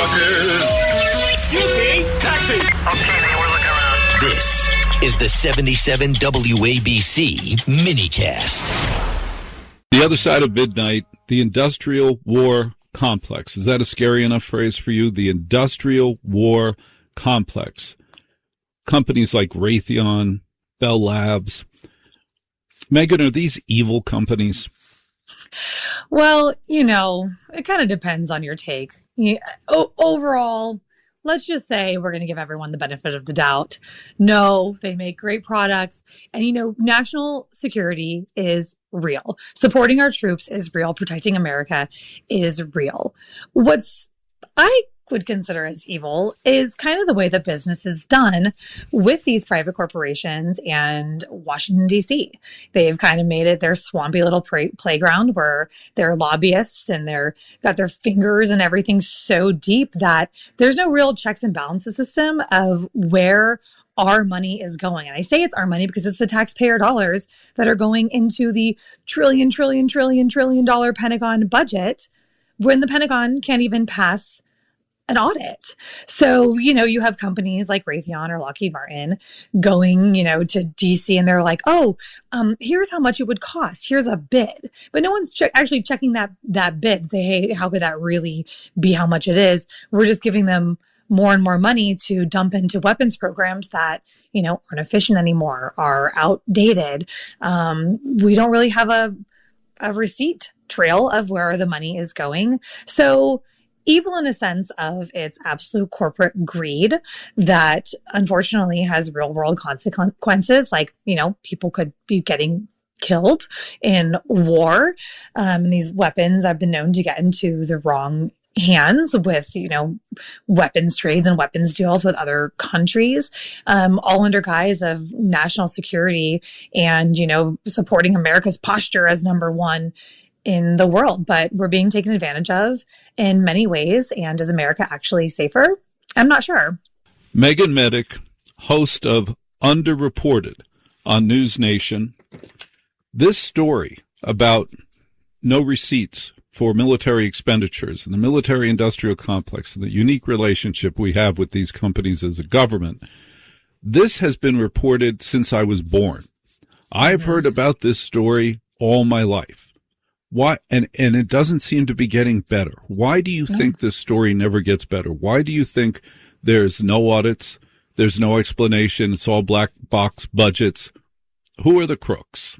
motherfuckers. Yippee! Taxi! Okay, man, we're looking around. This is the 77 WABC minicast. The other side of midnight, the industrial war complex. Is that a scary enough phrase for you? The industrial war complex. Companies like Raytheon, Bell Labs. Meagan, are these evil companies? Well, it kind of depends on your take. Overall, let's just say we're going to give everyone the benefit of the doubt. No, they make great products. And, national security is real. Supporting our troops is real. Protecting America is real. What's I would consider as evil is kind of the way that business is done with these private corporations and Washington, D.C. They've kind of made it their swampy little playground where they're lobbyists and they're got their fingers and everything so deep that there's no real checks and balances system of where our money is going. And I say it's our money because it's the taxpayer dollars that are going into the trillion dollar Pentagon budget when the Pentagon can't even pass an audit. So, you have companies like Raytheon or Lockheed Martin going, to DC and they're like, here's how much it would cost. Here's a bid. But no one's actually checking that bid and say, hey, how could that really be how much it is? We're just giving them more and more money to dump into weapons programs that, aren't efficient anymore, are outdated. We don't really have a receipt trail of where the money is going. So evil in a sense of its absolute corporate greed that unfortunately has real world consequences. Like, people could be getting killed in war. And these weapons have been known to get into the wrong hands with, weapons trades and weapons deals with other countries, all under guise of national security and, supporting America's posture as number one in the world. But we're being taken advantage of in many ways. And is America actually safer? I'm not sure. Meagan Medick, host of Underreported on News Nation. This story about no receipts for military expenditures and the military-industrial complex and the unique relationship we have with these companies as a government, this has been reported since I was born. I've heard about this story all my life. Why? And it doesn't seem to be getting better. Why do you think this story never gets better? Why do you think there's no audits? There's no explanation. It's all black box budgets. Who are the crooks?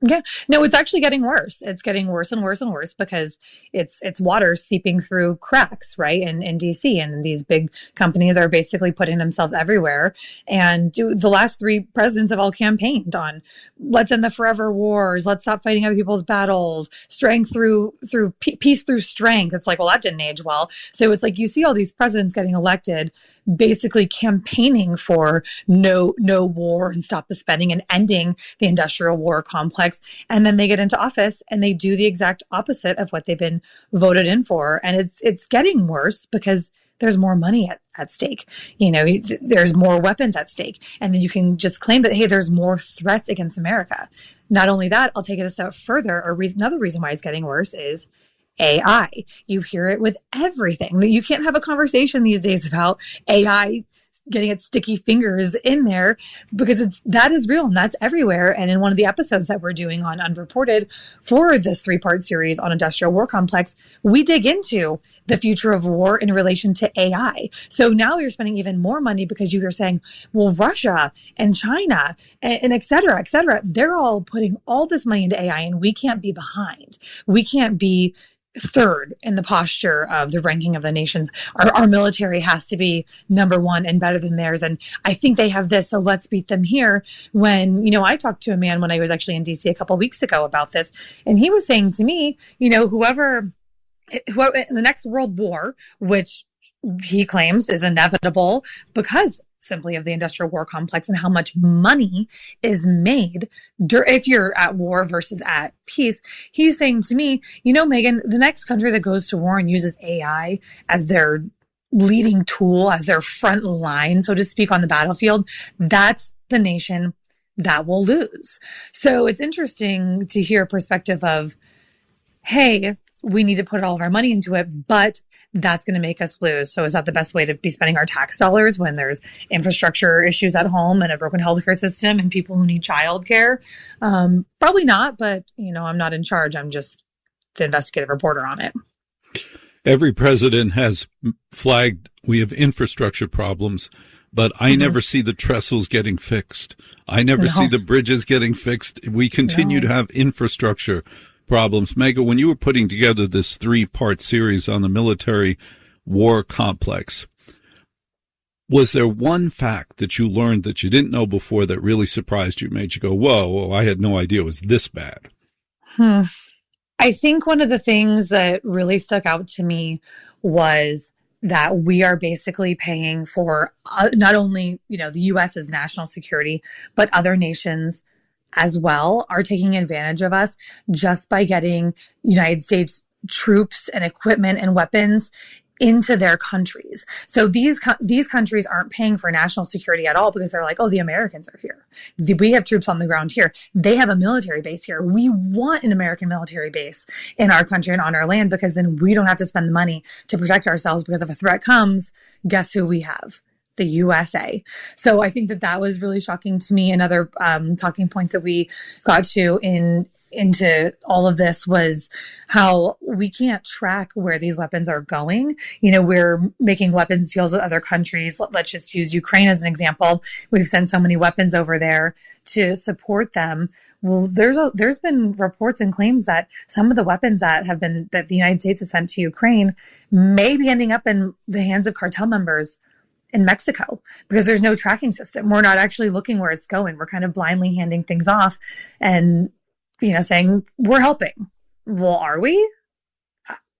Yeah, no, it's actually getting worse. It's getting worse and worse and worse because it's water seeping through cracks, right? In DC, and these big companies are basically putting themselves everywhere. And the last three presidents have all campaigned on let's end the forever wars, let's stop fighting other people's battles, strength through peace through strength. It's like, well, that didn't age well. So it's like you see all these presidents getting elected, basically campaigning for no war and stop the spending and ending the industrial war complex. And then they get into office and they do the exact opposite of what they've been voted in for. And it's getting worse because there's more money at stake. There's more weapons at stake. And then you can just claim that, hey, there's more threats against America. Not only that, I'll take it a step further. Another reason why it's getting worse is AI. You hear it with everything. You can't have a conversation these days about AI getting its sticky fingers in there because that is real and that's everywhere. And in one of the episodes that we're doing on Unreported for this 3-part series on industrial war complex, we dig into the future of war in relation to AI. So now you're spending even more money because you are saying, well, Russia and China and et cetera, they're all putting all this money into AI and we can't be behind. We can't be third in the posture of the ranking of the nations. Our military has to be number one and better than theirs. And I think they have this, so let's beat them here. When, I talked to a man when I was actually in DC a couple of weeks ago about this, and he was saying to me, whoever in the next world war, which he claims is inevitable because simply of the industrial war complex and how much money is made if you're at war versus at peace. He's saying to me, Meagan, the next country that goes to war and uses AI as their leading tool, as their front line, so to speak, on the battlefield, that's the nation that will lose. So it's interesting to hear a perspective of, hey, we need to put all of our money into it, but that's going to make us lose. So is that the best way to be spending our tax dollars when there's infrastructure issues at home and a broken healthcare system and people who need childcare? Probably not, but I'm not in charge. I'm just the investigative reporter on it. Every president has flagged we have infrastructure problems, but I never see the trestles getting fixed. I never see the bridges getting fixed. We continue to have infrastructure problems. Meagan, when you were putting together this 3-part series on the military war complex, was there one fact that you learned that you didn't know before that really surprised you, made you go, whoa, I had no idea it was this bad? I think one of the things that really stuck out to me was that we are basically paying for not only, the U.S.'s national security, but other nations as well are taking advantage of us just by getting United States troops and equipment and weapons into their countries. So these countries aren't paying for national security at all because they're like, oh, the Americans are here. We have troops on the ground here. They have a military base here. We want an American military base in our country and on our land because then we don't have to spend the money to protect ourselves because if a threat comes, guess who we have? The USA. So I think that was really shocking to me. Another talking points that we got into all of this was how we can't track where these weapons are going. We're making weapons deals with other countries. Let's just use Ukraine as an example. We've sent so many weapons over there to support them. Well, there's been reports and claims that some of the weapons that the United States has sent to Ukraine may be ending up in the hands of cartel members in Mexico because there's no tracking system. We're not actually looking where it's going. We're kind of blindly handing things off and saying we're helping. Well, are we?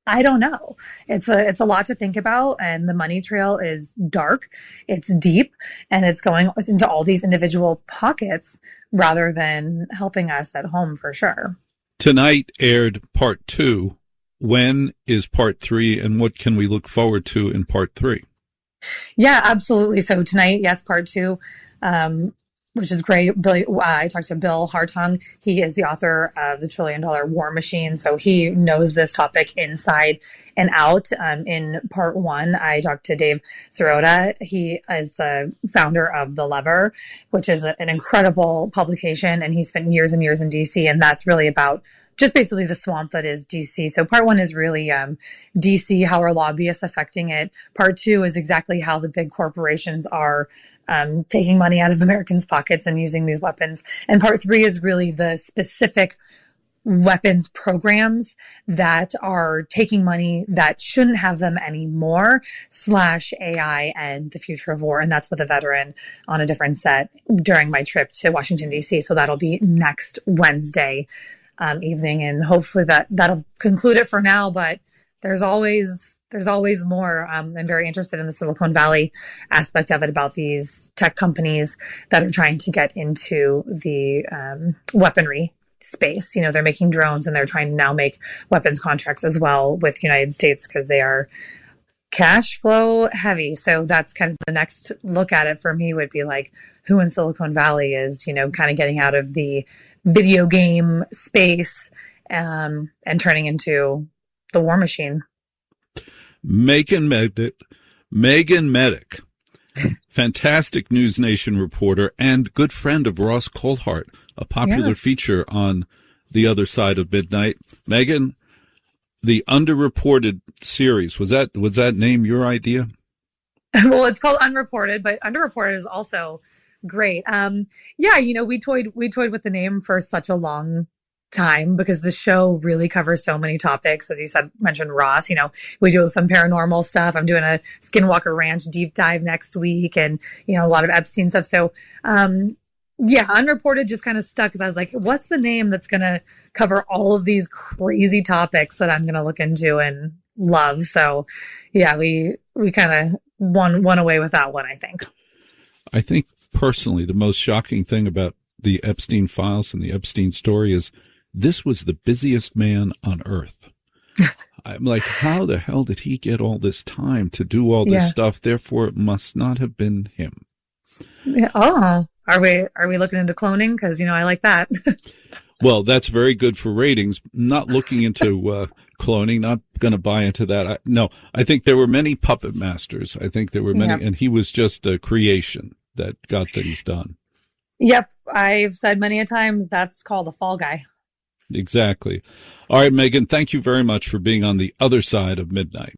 I don't know. It's a lot to think about, and the money trail is dark, it's deep, and it's going into all these individual pockets rather than helping us at home for sure. Tonight aired part 2. When is part 3, and what can we look forward to in part 3? Yeah, absolutely. So tonight, yes, part 2. Which is great. I talked to Bill Hartung. He is the author of The $1 Trillion War Machine. So he knows this topic inside and out. In part 1, I talked to Dave Sirota. He is the founder of The Lever, which is an incredible publication. And he spent years and years in DC. And that's really about just basically the swamp that is DC. So part 1 is really DC, how are lobbyists affecting it. Part 2 is exactly how the big corporations are taking money out of Americans' pockets and using these weapons. And part 3 is really the specific weapons programs that are taking money that shouldn't have them anymore, /AI and the future of war. And that's with a veteran on a different set during my trip to Washington, D.C. So that'll be next Wednesday evening. And hopefully that'll conclude it for now. But there's always more. I'm very interested in the Silicon Valley aspect of it, about these tech companies that are trying to get into the weaponry space. They're making drones and they're trying to now make weapons contracts as well with the United States because they are cash flow heavy. So that's kind of the next look at it for me would be like who in Silicon Valley is, kind of getting out of the video game space and turning into the war machine. Meagan Medick, fantastic News Nation reporter and good friend of Ross Coulthart, a popular feature on The Other Side of Midnight. Meagan, the Underreported series, was that name your idea? Well, it's called Unreported, but Underreported is also great. We toyed with the name for such a long time because the show really covers so many topics. As you mentioned Ross, we do some paranormal stuff. I'm doing a Skinwalker Ranch deep dive next week and, a lot of Epstein stuff. So, Unreported just kind of stuck because I was like, what's the name that's going to cover all of these crazy topics that I'm going to look into and love? So, we kind of won away with that one, I think. I think personally, the most shocking thing about the Epstein files and the Epstein story is this was the busiest man on earth. I'm like, how the hell did he get all this time to do all this stuff? Therefore, it must not have been him. Yeah. Oh, are we looking into cloning? Because, I like that. Well, that's very good for ratings. Not looking into cloning. Not going to buy into that. No, I think there were many puppet masters. I think there were many, and he was just a creation that got things done. Yep. I've said many a times that's called a fall guy. Exactly. All right, Meagan, thank you very much for being on the other side of midnight.